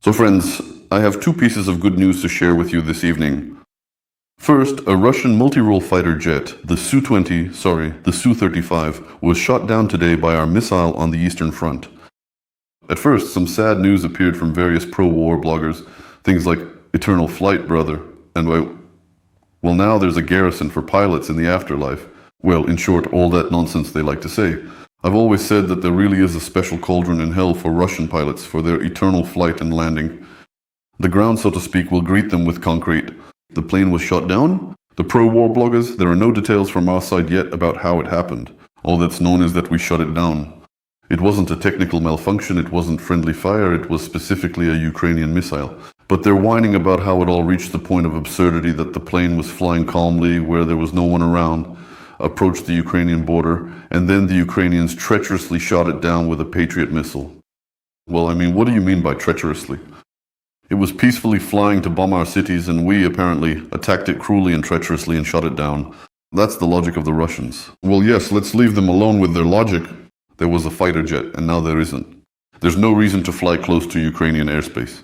So friends, I have two pieces of good news to share with you this evening. First, a Russian multirole fighter jet, the Su-35, was shot down today by our missile on the Eastern Front. At first, some sad news appeared from various pro-war bloggers, things like eternal flight, brother, and well, now there's a garrison for pilots in the afterlife. Well, in short, all that nonsense they like to say. I've always said that there really is a special cauldron in hell for Russian pilots for their eternal flight and landing. The ground, so to speak, will greet them with concrete. The plane was shot down. The pro-war bloggers, there are no details from our side yet about how it happened. All that's known is that we shut it down. It wasn't a technical malfunction, it wasn't friendly fire, it was specifically a Ukrainian missile. But they're whining about how it all reached the point of absurdity that the plane was flying calmly where there was no one around, approached the Ukrainian border, and then the Ukrainians treacherously shot it down with a Patriot missile. Well, I mean, what do you mean by treacherously? It was peacefully flying to bomb our cities, and we apparently attacked it cruelly and treacherously and shot it down. That's the logic of the Russians. Well, yes, let's leave them alone with their logic. There was a fighter jet, and now there isn't. There's no reason to fly close to Ukrainian airspace.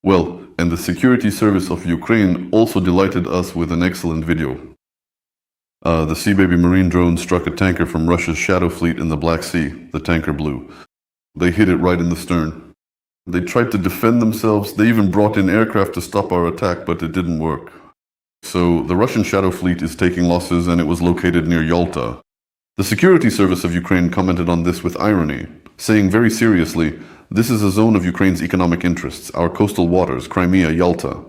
Well, and the security service of Ukraine also delighted us with an excellent video. The Sea Baby Marine drone struck a tanker from Russia's Shadow Fleet in the Black Sea. The tanker blew. They hit it right in the stern. They tried to defend themselves. They even brought in aircraft to stop our attack, but it didn't work. So the Russian Shadow Fleet is taking losses, and it was located near Yalta. The security service of Ukraine commented on this with irony, saying very seriously, "This is a zone of Ukraine's economic interests, our coastal waters, Crimea, Yalta."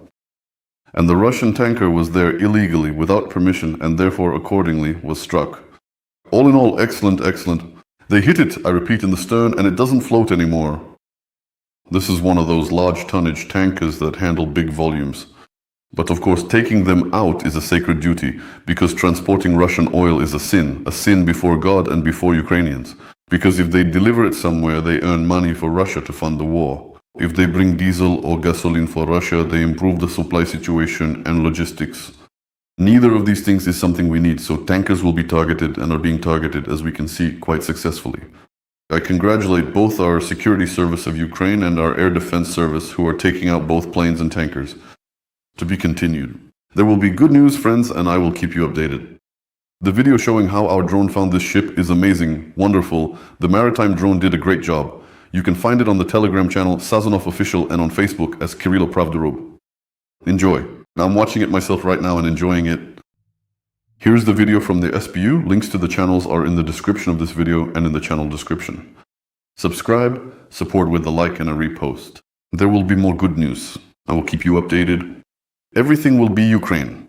And the Russian tanker was there illegally, without permission, and therefore accordingly was struck. All in all, excellent, excellent. They hit it, I repeat, in the stern, and it doesn't float anymore. This is one of those large tonnage tankers that handle big volumes. But of course, taking them out is a sacred duty, because transporting Russian oil is a sin before God and before Ukrainians. Because if they deliver it somewhere, they earn money for Russia to fund the war. If they bring diesel or gasoline for Russia, they improve the supply situation and logistics. Neither of these things is something we need, so tankers will be targeted and are being targeted, as we can see, quite successfully. I congratulate both our security service of Ukraine and our air defense service who are taking out both planes and tankers. To be continued. There will be good news, friends, and I will keep you updated. The video showing how our drone found this ship is amazing, wonderful. The maritime drone did a great job. You can find it on the Telegram channel Sazonov Official and on Facebook as Kirilo Pravdorub. Enjoy. I'm watching it myself right now and enjoying it. Here's the video from the SBU. Links to the channels are in the description of this video and in the channel description. Subscribe, support with a like and a repost. There will be more good news. I will keep you updated. Everything will be Ukraine.